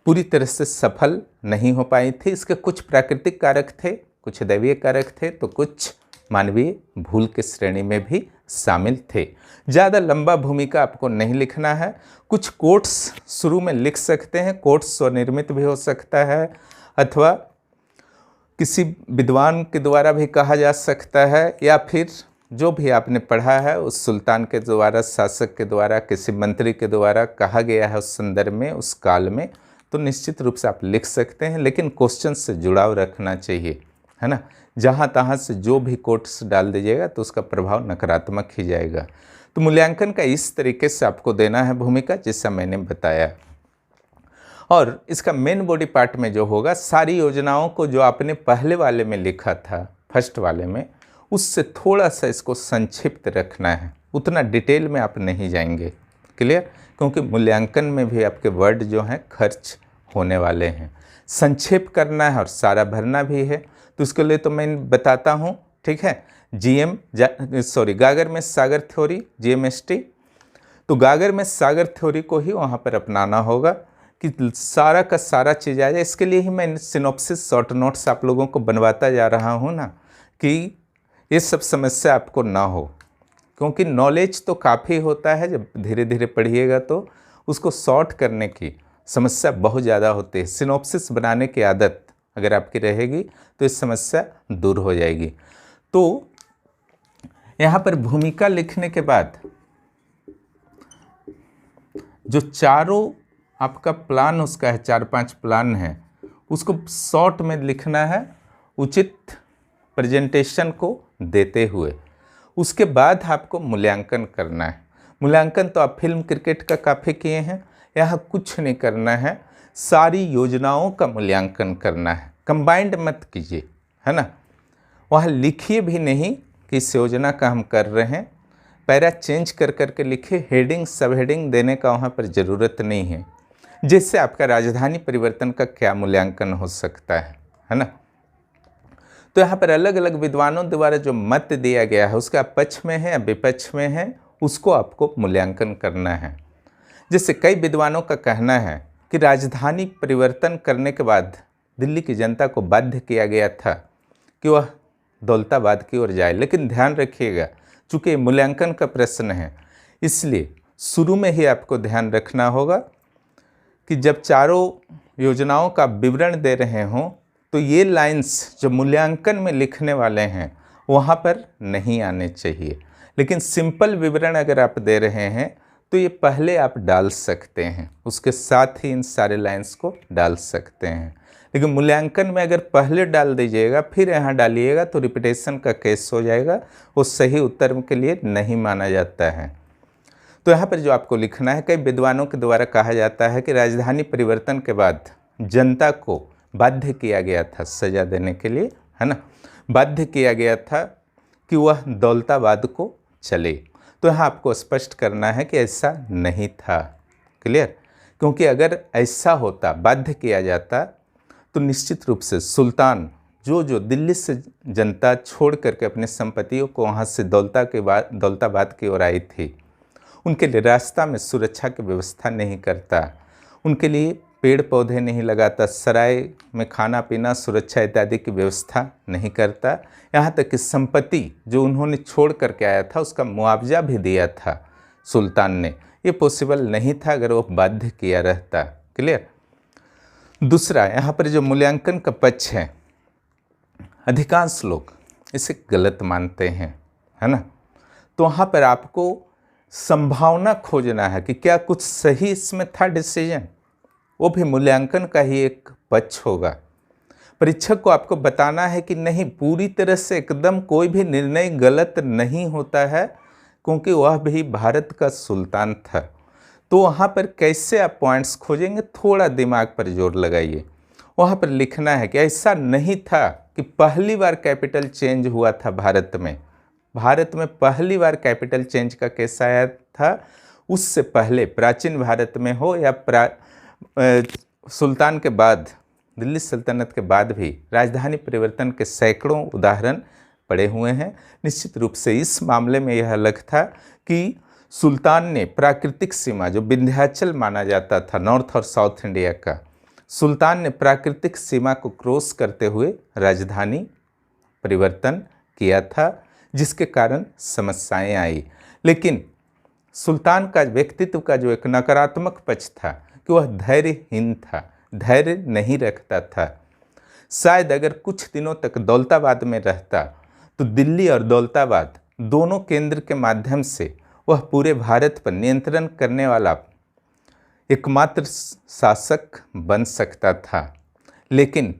पूरी तरह से सफल नहीं हो पाई थी। इसके कुछ प्राकृतिक कारक थे, कुछ दैवीय कारक थे, तो कुछ मानवीय भूल के श्रेणी में भी शामिल थे। ज़्यादा लंबा भूमिका आपको नहीं लिखना है। कुछ कोट्स शुरू में लिख सकते हैं। कोट्स स्वनिर्मित भी हो सकता है अथवा किसी विद्वान के द्वारा भी कहा जा सकता है, या फिर जो भी आपने पढ़ा है उस सुल्तान के द्वारा, शासक के द्वारा, किसी मंत्री के द्वारा कहा गया है उस संदर्भ में, उस काल में, तो निश्चित रूप से आप लिख सकते हैं। लेकिन क्वेश्चन से जुड़ाव रखना चाहिए, है ना। जहाँ तहाँ से जो भी कोट्स डाल दीजिएगा तो उसका प्रभाव नकारात्मक ही जाएगा। तो मूल्यांकन का इस तरीके से आपको देना है भूमिका, जैसा मैंने बताया। और इसका मेन बॉडी पार्ट में जो होगा, सारी योजनाओं को जो आपने पहले वाले में लिखा था, फर्स्ट वाले में, उससे थोड़ा सा इसको संक्षिप्त रखना है। उतना डिटेल में आप नहीं जाएंगे, क्लियर, क्योंकि मूल्यांकन में भी आपके वर्ड जो हैं खर्च होने वाले हैं। संक्षेप करना है और सारा भरना भी है। तो उसके लिए तो मैं बताता हूँ, ठीक है। गागर में सागर थ्योरी, GMST। तो गागर में सागर थ्योरी को ही वहाँ पर अपनाना होगा कि सारा का सारा चीज़ आ जाए। इसके लिए ही मैं सिनॉप्सिस शॉर्ट नोट्स आप लोगों को बनवाता जा रहा हूँ ना, कि ये सब समस्या आपको ना हो, क्योंकि नॉलेज तो काफ़ी होता है, जब धीरे धीरे पढ़िएगा तो उसको शॉर्ट करने की समस्या बहुत ज़्यादा होती है। सिनॉप्सिस बनाने की आदत अगर आपकी रहेगी तो इस समस्या दूर हो जाएगी। तो यहाँ पर भूमिका लिखने के बाद जो चारों आपका प्लान उसका है, 4-5 प्लान है, उसको शॉर्ट में लिखना है, उचित प्रेजेंटेशन को देते हुए। उसके बाद आपको मूल्यांकन करना है। मूल्यांकन तो आप फिल्म क्रिकेट का काफ़ी किए हैं, यहाँ कुछ नहीं करना है। सारी योजनाओं का मूल्यांकन करना है। कंबाइंड मत कीजिए, है ना। वहाँ लिखिए भी नहीं कि इस योजना का हम कर रहे हैं, पैरा चेंज कर करके लिखिए। हेडिंग सब हेडिंग देने का वहाँ पर ज़रूरत नहीं है, जिससे आपका राजधानी परिवर्तन का क्या मूल्यांकन हो सकता है ना। तो यहाँ पर अलग अलग विद्वानों द्वारा जो मत दिया गया है उसका पक्ष में है या विपक्ष में है, उसको आपको मूल्यांकन करना है। जैसे कई विद्वानों का कहना है कि राजधानी परिवर्तन करने के बाद दिल्ली की जनता को बाध्य किया गया था कि वह दौलताबाद की ओर जाए। लेकिन ध्यान रखिएगा, चूँकि मूल्यांकन का प्रश्न है, इसलिए शुरू में ही आपको ध्यान रखना होगा कि जब चारों योजनाओं का विवरण दे रहे हों तो ये लाइंस जो मूल्यांकन में लिखने वाले हैं वहाँ पर नहीं आने चाहिए। लेकिन सिंपल विवरण अगर आप दे रहे हैं तो ये पहले आप डाल सकते हैं, उसके साथ ही इन सारे लाइंस को डाल सकते हैं। लेकिन मूल्यांकन में अगर पहले डाल दीजिएगा फिर यहाँ डालिएगा तो रिपीटेशन का केस हो जाएगा, वो सही उत्तर के लिए नहीं माना जाता है। तो यहाँ पर जो आपको लिखना है, कई विद्वानों के द्वारा कहा जाता है कि राजधानी परिवर्तन के बाद जनता को बाध्य किया गया था सजा देने के लिए, है ना, बाध्य किया गया था कि वह दौलताबाद को चले। तो यहाँ आपको स्पष्ट करना है कि ऐसा नहीं था, क्लियर। क्योंकि अगर ऐसा होता, बाध्य किया जाता, तो निश्चित रूप से सुल्तान जो दिल्ली से जनता छोड़ करके अपने संपत्तियों को वहाँ से दौलताबाद की ओर आई थी, उनके लिए रास्ता में सुरक्षा की व्यवस्था नहीं करता, उनके लिए पेड़ पौधे नहीं लगाता, सराय में खाना पीना, सुरक्षा इत्यादि की व्यवस्था नहीं करता, यहाँ तक कि संपत्ति जो उन्होंने छोड़ करके आया था उसका मुआवजा भी दिया था सुल्तान ने। ये पॉसिबल नहीं था अगर वो बाध्य किया रहता, क्लियर। दूसरा, यहाँ पर जो मूल्यांकन का पक्ष है, अधिकांश लोग इसे गलत मानते हैं, है ना। तो वहाँ पर आपको संभावना खोजना है कि क्या कुछ सही इसमें था डिसीजन, वो भी मूल्यांकन का ही एक पक्ष होगा। परीक्षक को आपको बताना है कि नहीं, पूरी तरह से एकदम कोई भी निर्णय गलत नहीं होता है, क्योंकि वह भी भारत का सुल्तान था। तो वहाँ पर कैसे आप पॉइंट्स खोजेंगे, थोड़ा दिमाग पर जोर लगाइए। वहाँ पर लिखना है कि ऐसा नहीं था कि पहली बार कैपिटल चेंज हुआ था भारत में पहली बार कैपिटल चेंज का केस आया था। उससे पहले प्राचीन भारत में हो या सुल्तान के बाद, दिल्ली सल्तनत के बाद भी राजधानी परिवर्तन के सैकड़ों उदाहरण पड़े हुए हैं। निश्चित रूप से इस मामले में यह अलग था कि सुल्तान ने प्राकृतिक सीमा, जो विंध्याचल माना जाता था नॉर्थ और साउथ इंडिया का, सुल्तान ने प्राकृतिक सीमा को क्रॉस करते हुए राजधानी परिवर्तन किया था, जिसके कारण समस्याएं आई। लेकिन सुल्तान का व्यक्तित्व का जो एक नकारात्मक पक्ष था कि वह धैर्यहीन था, धैर्य नहीं रखता था। शायद अगर कुछ दिनों तक दौलताबाद में रहता तो दिल्ली और दौलताबाद दोनों केंद्र के माध्यम से वह पूरे भारत पर नियंत्रण करने वाला एकमात्र शासक बन सकता था। लेकिन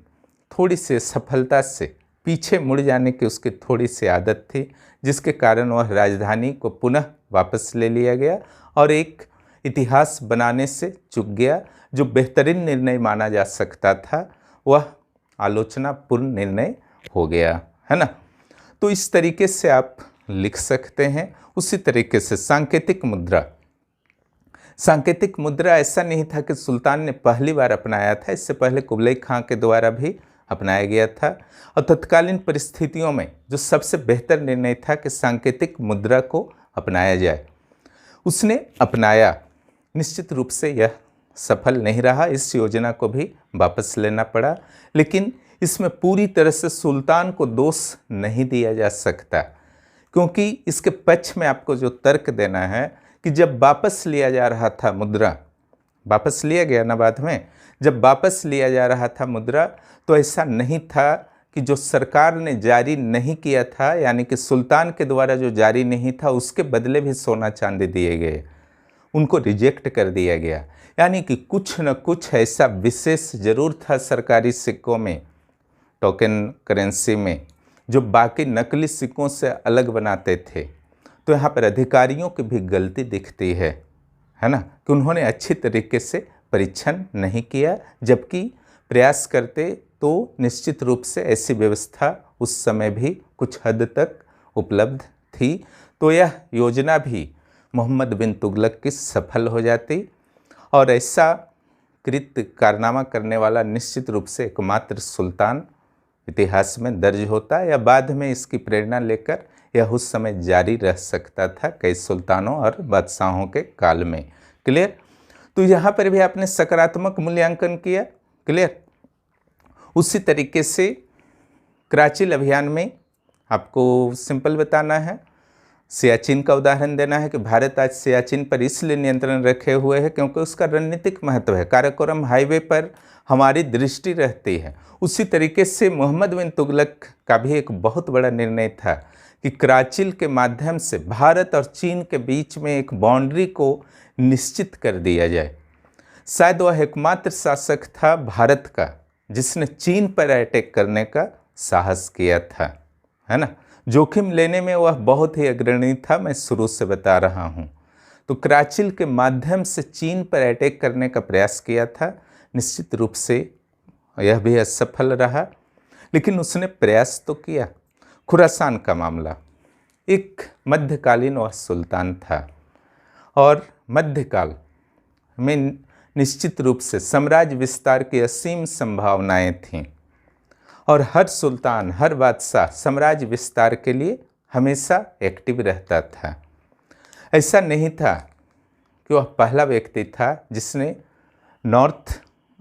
थोड़ी सी सफलता से पीछे मुड़ जाने की उसकी थोड़ी सी आदत थी, जिसके कारण वह राजधानी को पुनः वापस ले लिया गया और एक इतिहास बनाने से चूक गया। जो बेहतरीन निर्णय माना जा सकता था वह आलोचनापूर्ण निर्णय हो गया, है ना। तो इस तरीके से आप लिख सकते हैं। उसी तरीके से सांकेतिक मुद्रा, सांकेतिक मुद्रा ऐसा नहीं था कि सुल्तान ने पहली बार अपनाया था, इससे पहले कुबलई खां के द्वारा भी अपनाया गया था। और तत्कालीन परिस्थितियों में जो सबसे बेहतर निर्णय था कि सांकेतिक मुद्रा को अपनाया जाए, उसने अपनाया। निश्चित रूप से यह सफल नहीं रहा, इस योजना को भी वापस लेना पड़ा। लेकिन इसमें पूरी तरह से सुल्तान को दोष नहीं दिया जा सकता, क्योंकि इसके पक्ष में आपको जो तर्क देना है कि जब वापस लिया जा रहा था मुद्रा, वापस लिया गया ना बाद में, जब वापस लिया जा रहा था मुद्रा तो ऐसा नहीं था कि जो सरकार ने जारी नहीं किया था, यानी कि सुल्तान के द्वारा जो जारी नहीं था उसके बदले भी सोना चांदी दिए गए, उनको रिजेक्ट कर दिया गया। यानी कि कुछ न कुछ ऐसा विशेष जरूर था सरकारी सिक्कों में, टोकन करेंसी में, जो बाकी नकली सिक्कों से अलग बनाते थे। तो यहाँ पर अधिकारियों की भी गलती दिखती है ना, कि उन्होंने अच्छी तरीके से परीक्षण नहीं किया, जबकि प्रयास करते तो निश्चित रूप से ऐसी व्यवस्था उस समय भी कुछ हद तक उपलब्ध थी। तो यह योजना भी मोहम्मद बिन तुगलक की सफल हो जाती और ऐसा कृत्य कारनामा करने वाला निश्चित रूप से एकमात्र सुल्तान इतिहास में दर्ज होता, या बाद में इसकी प्रेरणा लेकर यह उस समय जारी रह सकता था कई सुल्तानों और बादशाहों के काल में। क्लियर। तो यहाँ पर भी आपने सकारात्मक मूल्यांकन किया। क्लियर। उसी तरीके से कराची अभियान में आपको सिंपल बताना है, सियाचिन का उदाहरण देना है कि भारत आज सियाचिन पर इसलिए नियंत्रण रखे हुए है क्योंकि उसका रणनीतिक महत्व है, काराकोरम हाईवे पर हमारी दृष्टि रहती है। उसी तरीके से मोहम्मद बिन तुगलक का भी एक बहुत बड़ा निर्णय था कि कराची के माध्यम से भारत और चीन के बीच में एक बाउंड्री को निश्चित कर दिया जाए। शायद वह एकमात्र शासक था भारत का जिसने चीन पर अटैक करने का साहस किया था, है ना। जोखिम लेने में वह बहुत ही अग्रणी था, मैं शुरू से बता रहा हूँ। तो कराची के माध्यम से चीन पर अटैक करने का प्रयास किया था। निश्चित रूप से यह भी असफल रहा, लेकिन उसने प्रयास तो किया। खुरासान का मामला, एक मध्यकालीन वह सुल्तान था और मध्यकाल में निश्चित रूप से साम्राज्य विस्तार की असीम संभावनाएं थीं और हर सुल्तान, हर बादशाह साम्राज्य विस्तार के लिए हमेशा एक्टिव रहता था। ऐसा नहीं था कि वह पहला व्यक्ति था जिसने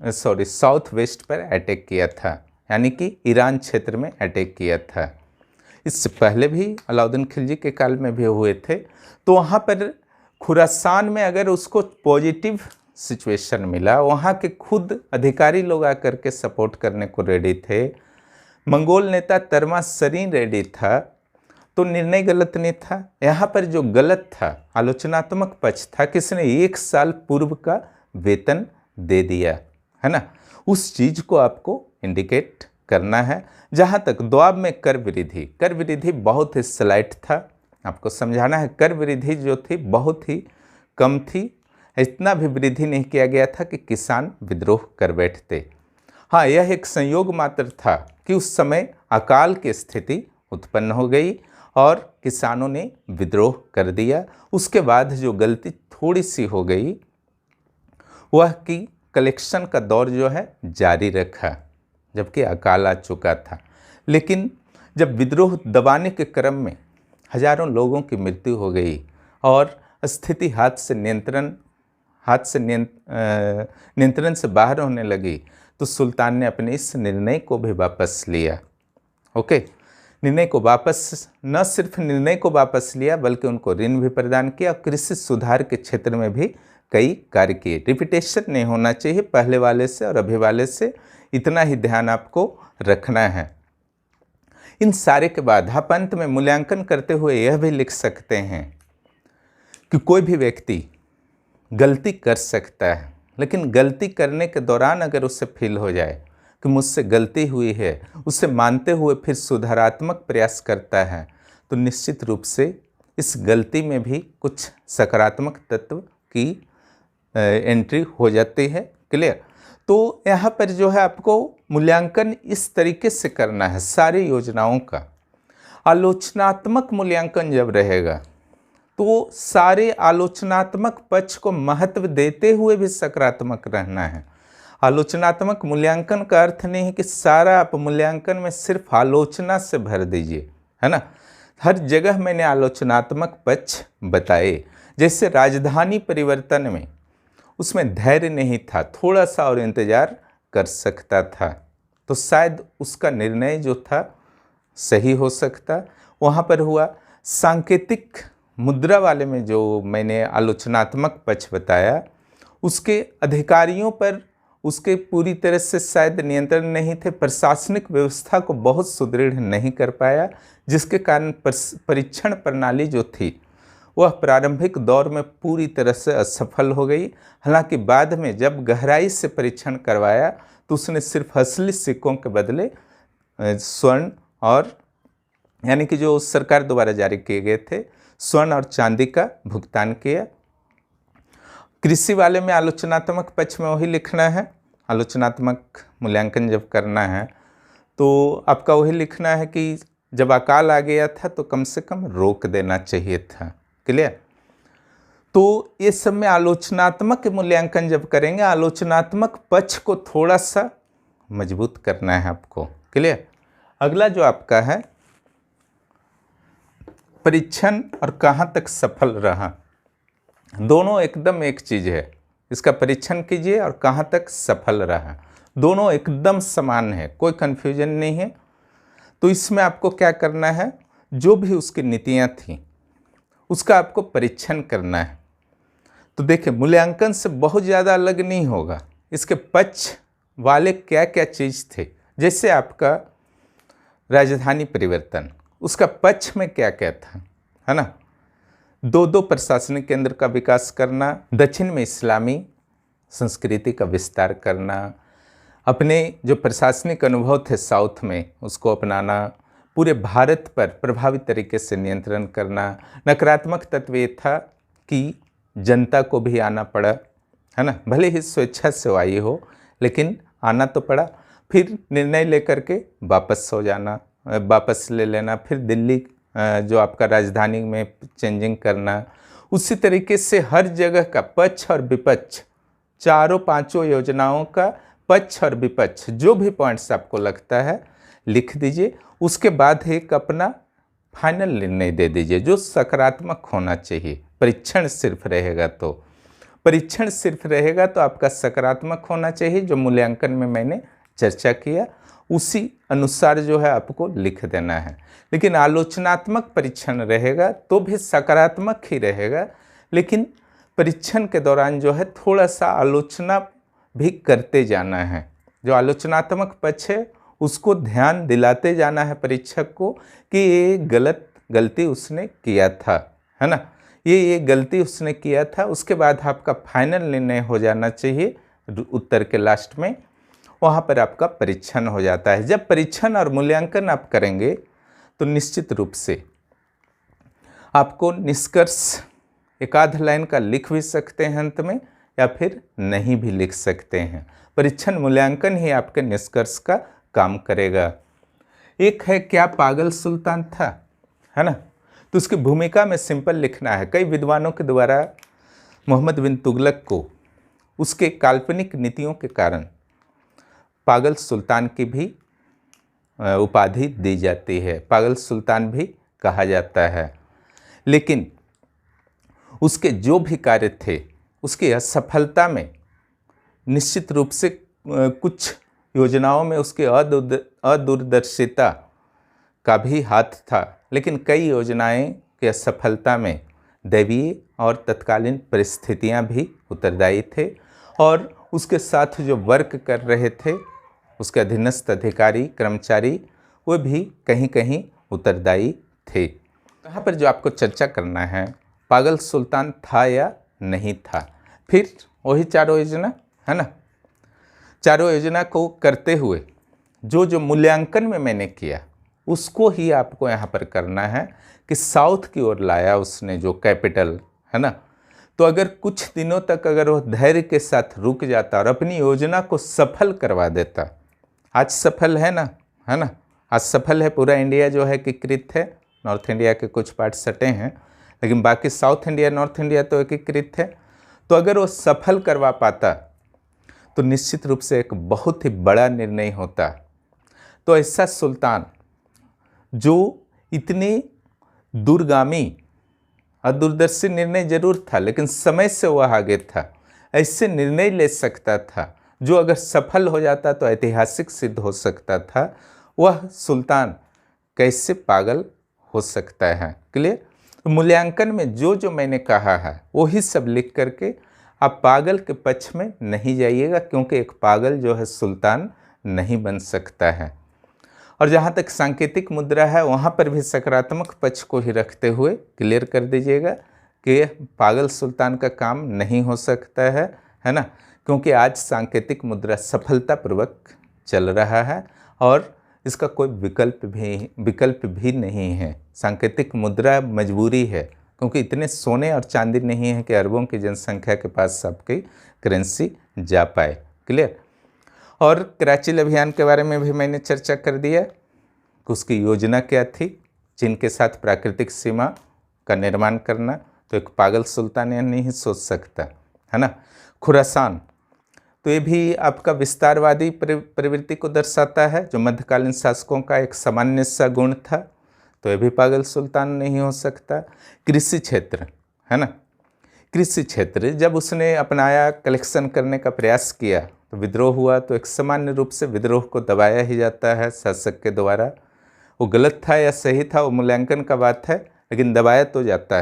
साउथ वेस्ट पर अटैक किया था, यानी कि ईरान क्षेत्र में अटैक किया था। इससे पहले भी अलाउद्दीन खिलजी के काल में भी हुए थे। तो वहाँ पर खुरासान में अगर उसको पॉजिटिव सिचुएशन मिला, वहाँ के खुद अधिकारी लोग आकर के सपोर्ट करने को रेडी थे, मंगोल नेता तरमासरीन रेडी था, तो निर्णय गलत नहीं था। यहाँ पर जो गलत था, आलोचनात्मक पक्ष था, किसने 1 साल पूर्व का वेतन दे दिया, है ना। उस चीज़ को आपको इंडिकेट करना है। जहाँ तक द्वाब में कर वृद्धि बहुत ही स्लाइट था, आपको समझाना है। कर वृद्धि जो थी बहुत ही कम थी, इतना भी वृद्धि नहीं किया गया था कि किसान विद्रोह कर बैठते। हाँ, यह एक संयोग मात्र था कि उस समय अकाल की स्थिति उत्पन्न हो गई और किसानों ने विद्रोह कर दिया। उसके बाद जो गलती थोड़ी सी हो गई वह कि कलेक्शन का दौर जो है जारी रखा, जबकि अकाल आ चुका था। लेकिन जब विद्रोह दबाने के क्रम में हजारों लोगों की मृत्यु हो गई और स्थिति नियंत्रण से बाहर होने लगी, तो सुल्तान ने अपने इस निर्णय को भी वापस लिया। ओके, निर्णय को वापस, न सिर्फ निर्णय को वापस लिया बल्कि उनको ऋण भी प्रदान किया और कृषि सुधार के क्षेत्र में भी कई कार्य किए। रिपीटेशन नहीं होना चाहिए पहले वाले से और अभी वाले से, इतना ही ध्यान आपको रखना है। इन सारे के बाद आप अंत में मूल्यांकन करते हुए यह भी लिख सकते हैं कि कोई भी व्यक्ति गलती कर सकता है, लेकिन गलती करने के दौरान अगर उसे फील हो जाए कि मुझसे गलती हुई है, उसे मानते हुए फिर सुधारात्मक प्रयास करता है, तो निश्चित रूप से इस गलती में भी कुछ सकारात्मक तत्व की एंट्री हो जाती है। क्लियर? तो यहाँ पर जो है आपको मूल्यांकन इस तरीके से करना है सारी योजनाओं का। आलोचनात्मक मूल्यांकन जब रहेगा तो सारे आलोचनात्मक पक्ष को महत्व देते हुए भी सकारात्मक रहना है। आलोचनात्मक मूल्यांकन का अर्थ नहीं है कि सारा आप मूल्यांकन में सिर्फ आलोचना से भर दीजिए, है ना। हर जगह मैंने आलोचनात्मक पक्ष बताए। जैसे राजधानी परिवर्तन में उसमें धैर्य नहीं था, थोड़ा सा और इंतजार कर सकता था, तो शायद उसका निर्णय जो था सही हो सकता। वहाँ पर हुआ सांकेतिक मुद्रा वाले में जो मैंने आलोचनात्मक पक्ष बताया, उसके अधिकारियों पर उसके पूरी तरह से शायद नियंत्रण नहीं थे, प्रशासनिक व्यवस्था को बहुत सुदृढ़ नहीं कर पाया, जिसके कारण परीक्षण प्रणाली जो थी वह प्रारंभिक दौर में पूरी तरह से असफल हो गई। हालांकि बाद में जब गहराई से परीक्षण करवाया तो उसने सिर्फ असली सिक्कों के बदले स्वर्ण और यानी कि जो सरकार द्वारा जारी किए गए थे स्वर्ण और चांदी का भुगतान किया। कृषि वाले में आलोचनात्मक पक्ष में वही लिखना है। आलोचनात्मक मूल्यांकन जब करना है तो आपका वही लिखना है कि जब अकाल आ गया था तो कम से कम रोक देना चाहिए था। क्लियर? तो ये सब में आलोचनात्मक मूल्यांकन जब करेंगे, आलोचनात्मक पक्ष को थोड़ा सा मजबूत करना है आपको। क्लियर? अगला जो आपका है परीक्षण और कहाँ तक सफल रहा, दोनों एकदम एक चीज़ है। इसका परीक्षण कीजिए और कहाँ तक सफल रहा, दोनों एकदम समान है, कोई कन्फ्यूजन नहीं है। तो इसमें आपको क्या करना है, जो भी उसकी नीतियाँ थीं उसका आपको परीक्षण करना है। तो देखिए, मूल्यांकन से बहुत ज़्यादा अलग नहीं होगा, इसके पक्ष वाले क्या क्या चीज़ थे। जैसे आपका राजधानी परिवर्तन, उसका पक्ष में क्या क्या था, है ना। दो प्रशासनिक केंद्र का विकास करना, दक्षिण में इस्लामी संस्कृति का विस्तार करना, अपने जो प्रशासनिक अनुभव थे साउथ में उसको अपनाना, पूरे भारत पर प्रभावी तरीके से नियंत्रण करना। नकारात्मक तत्व ये था कि जनता को भी आना पड़ा, है ना, भले ही स्वेच्छा से आई हो लेकिन आना तो पड़ा। फिर निर्णय लेकर के वापस हो जाना, वापस ले लेना, फिर दिल्ली जो आपका राजधानी में चेंजिंग करना। उसी तरीके से हर जगह का पक्ष और विपक्ष, चारों पांचों योजनाओं का पक्ष और विपक्ष, जो भी पॉइंट्स आपको लगता है लिख दीजिए। उसके बाद एक अपना फाइनल निर्णय दे दीजिए जो सकारात्मक होना चाहिए। परीक्षण सिर्फ रहेगा तो आपका सकारात्मक होना चाहिए। जो मूल्यांकन में मैंने चर्चा किया उसी अनुसार जो है आपको लिख देना है। लेकिन आलोचनात्मक परीक्षण रहेगा तो भी सकारात्मक ही रहेगा, लेकिन परीक्षण के दौरान जो है थोड़ा सा आलोचना भी करते जाना है। जो आलोचनात्मक पक्ष है उसको ध्यान दिलाते जाना है परीक्षक को कि ये गलती उसने किया था, है ना, ये गलती उसने किया था। उसके बाद आपका फाइनल निर्णय हो जाना चाहिए उत्तर के लास्ट में, वहाँ पर आपका परीक्षण हो जाता है। जब परीक्षण और मूल्यांकन आप करेंगे तो निश्चित रूप से आपको निष्कर्ष एक आध लाइन का लिख भी सकते हैं अंत में, या फिर नहीं भी लिख सकते हैं। परीक्षण मूल्यांकन ही आपके निष्कर्ष का काम करेगा। एक है क्या पागल सुल्तान था, है ना, तो उसकी भूमिका में सिंपल लिखना है। कई विद्वानों के द्वारा मोहम्मद बिन तुगलक को उसके काल्पनिक नीतियों के कारण पागल सुल्तान की भी उपाधि दी जाती है, पागल सुल्तान भी कहा जाता है। लेकिन उसके जो भी कार्य थे उसकी असफलता में निश्चित रूप से कुछ योजनाओं में उसकी अदूरदर्शिता का भी हाथ था, लेकिन कई योजनाएं की असफलता में दैवीय और तत्कालीन परिस्थितियां भी उत्तरदायी थे, और उसके साथ जो वर्क कर रहे थे उसके अधीनस्थ अधिकारी कर्मचारी वो भी कहीं कहीं उत्तरदायी थे। यहाँ पर जो आपको चर्चा करना है, पागल सुल्तान था या नहीं था। फिर वही चारों योजना है ना, चारों योजना को करते हुए जो मूल्यांकन में मैंने किया उसको ही आपको यहाँ पर करना है कि साउथ की ओर लाया उसने जो कैपिटल है ना। तो अगर कुछ दिनों तक अगर वो धैर्य के साथ रुक जाता और अपनी योजना को सफल करवा देता, आज सफल है ना, है ना, आज सफल है, पूरा इंडिया जो है एकीकृत है, नॉर्थ इंडिया के कुछ पार्ट सटे हैं लेकिन बाकी साउथ इंडिया नॉर्थ इंडिया तो एकीकृत है। तो अगर वो सफल करवा पाता तो निश्चित रूप से एक बहुत ही बड़ा निर्णय होता। तो ऐसा सुल्तान जो इतने दूरगामी अदूरदर्शी निर्णय जरूर था लेकिन समय से वह आगे था, ऐसे निर्णय ले सकता था जो अगर सफल हो जाता तो ऐतिहासिक सिद्ध हो सकता था, वह सुल्तान कैसे पागल हो सकता है। क्लियर। मूल्यांकन में जो मैंने कहा है वही सब लिख करके आप पागल के पक्ष में नहीं जाइएगा, क्योंकि एक पागल जो है सुल्तान नहीं बन सकता है। और जहाँ तक सांकेतिक मुद्रा है वहाँ पर भी सकारात्मक पक्ष को ही रखते हुए क्लियर कर दीजिएगा कि पागल सुल्तान का काम नहीं हो सकता है ना, क्योंकि आज सांकेतिक मुद्रा सफलतापूर्वक चल रहा है और इसका कोई विकल्प भी नहीं है। सांकेतिक मुद्रा मजबूरी है, क्योंकि इतने सोने और चांदी नहीं है कि अरबों की जनसंख्या के पास सबकी करेंसी जा पाए। क्लियर। और कराची अभियान के बारे में भी मैंने चर्चा कर दिया कि उसकी योजना क्या थी, चीन के साथ प्राकृतिक सीमा का निर्माण करना, तो एक पागल सुल्तान यह नहीं सोच सकता, है ना। खुरासान, तो ये भी आपका विस्तारवादी प्रवृत्ति को दर्शाता है, जो मध्यकालीन शासकों का एक सामान्य सा गुण था, तो ये भी पागल सुल्तान नहीं हो सकता। कृषि क्षेत्र, है ना, कृषि क्षेत्र जब उसने अपनाया, कलेक्शन करने का प्रयास किया तो विद्रोह हुआ, तो एक सामान्य रूप से विद्रोह को दबाया ही जाता है शासक के द्वारा। वो गलत था या सही था वो मूल्यांकन का बात है, लेकिन दबाया तो जाता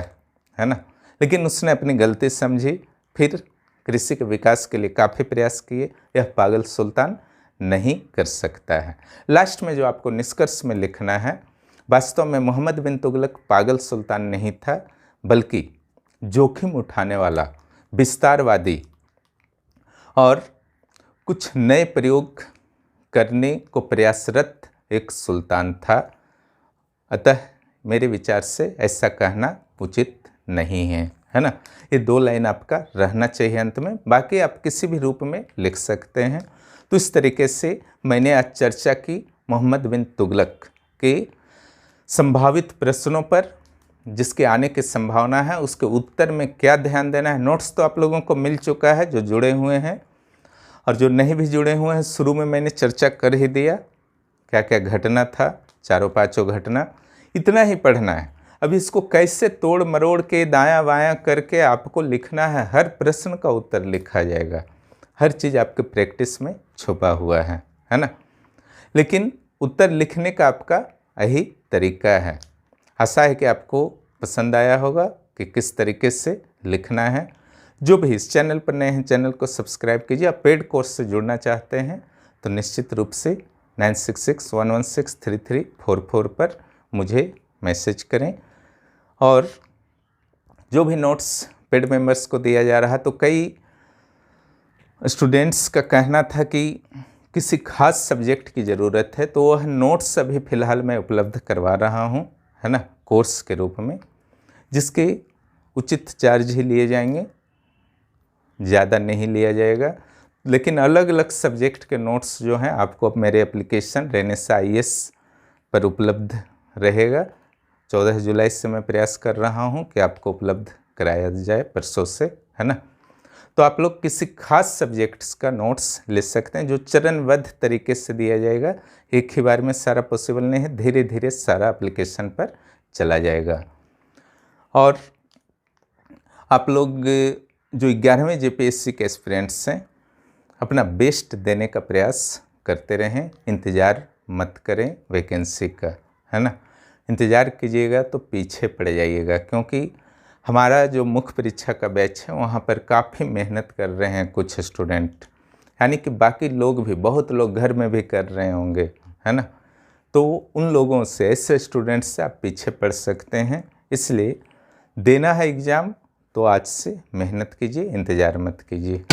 है ना। लेकिन उसने अपनी गलती समझी, फिर कृषि के विकास के लिए काफ़ी प्रयास किए, यह पागल सुल्तान नहीं कर सकता है। लास्ट में जो आपको निष्कर्ष में लिखना है, वास्तव में मोहम्मद बिन तुगलक पागल सुल्तान नहीं था, बल्कि जोखिम उठाने वाला, विस्तारवादी और कुछ नए प्रयोग करने को प्रयासरत एक सुल्तान था। अतः मेरे विचार से ऐसा कहना उचित नहीं है ना। ये 2 लाइन आपका रहना चाहिए अंत में, बाकी आप किसी भी रूप में लिख सकते हैं। तो इस तरीके से मैंने आज चर्चा की मोहम्मद बिन तुगलक के संभावित प्रश्नों पर, जिसके आने की संभावना है, उसके उत्तर में क्या ध्यान देना है। नोट्स तो आप लोगों को मिल चुका है जो जुड़े हुए हैं, और जो नहीं भी जुड़े हुए हैं शुरू में मैंने चर्चा कर ही दिया क्या क्या घटना था, 4-5 घटना, इतना ही पढ़ना है। अब इसको कैसे तोड़ मरोड़ के दायां बायां करके आपको लिखना है, हर प्रश्न का उत्तर लिखा जाएगा, हर चीज़ आपके प्रैक्टिस में छुपा हुआ है ना। लेकिन उत्तर लिखने का आपका यही तरीका है। आशा है कि आपको पसंद आया होगा कि किस तरीके से लिखना है। जो भी इस चैनल पर नए हैं, चैनल को सब्सक्राइब कीजिए। आप पेड कोर्स से जुड़ना चाहते हैं तो निश्चित रूप से 9661163344 पर मुझे मैसेज करें। और जो भी नोट्स पेड मेंबर्स को दिया जा रहा, तो कई स्टूडेंट्स का कहना था कि किसी खास सब्जेक्ट की ज़रूरत है, तो वह नोट्स अभी फ़िलहाल मैं उपलब्ध करवा रहा हूँ, है ना, कोर्स के रूप में, जिसके उचित चार्ज ही लिए जाएंगे, ज़्यादा नहीं लिया जाएगा। लेकिन अलग अलग सब्जेक्ट के नोट्स जो हैं आपको अब मेरे एप्लीकेशन रेनेसा IAS पर उपलब्ध रहेगा। 14 जुलाई से मैं प्रयास कर रहा हूं कि आपको उपलब्ध कराया जाए, परसों से, है ना। तो आप लोग किसी खास सब्जेक्ट्स का नोट्स ले सकते हैं जो चरणबद्ध तरीके से दिया जाएगा। एक ही बार में सारा पॉसिबल नहीं है, धीरे धीरे सारा एप्लीकेशन पर चला जाएगा। और आप लोग जो 11वें जेपीएससी के एस्पिरेंट्स हैं अपना बेस्ट देने का प्रयास करते रहें, इंतज़ार मत करें वैकेंसी का, है ना। इंतज़ार कीजिएगा तो पीछे पड़ जाइएगा, क्योंकि हमारा जो मुख्य परीक्षा का बैच है वहाँ पर काफ़ी मेहनत कर रहे हैं कुछ स्टूडेंट, यानी कि बाकी लोग भी, बहुत लोग घर में भी कर रहे होंगे, है ना। तो उन लोगों से, ऐसे स्टूडेंट्स से आप पीछे पड़ सकते हैं। इसलिए देना है एग्ज़ाम तो आज से मेहनत कीजिए, इंतज़ार मत कीजिए।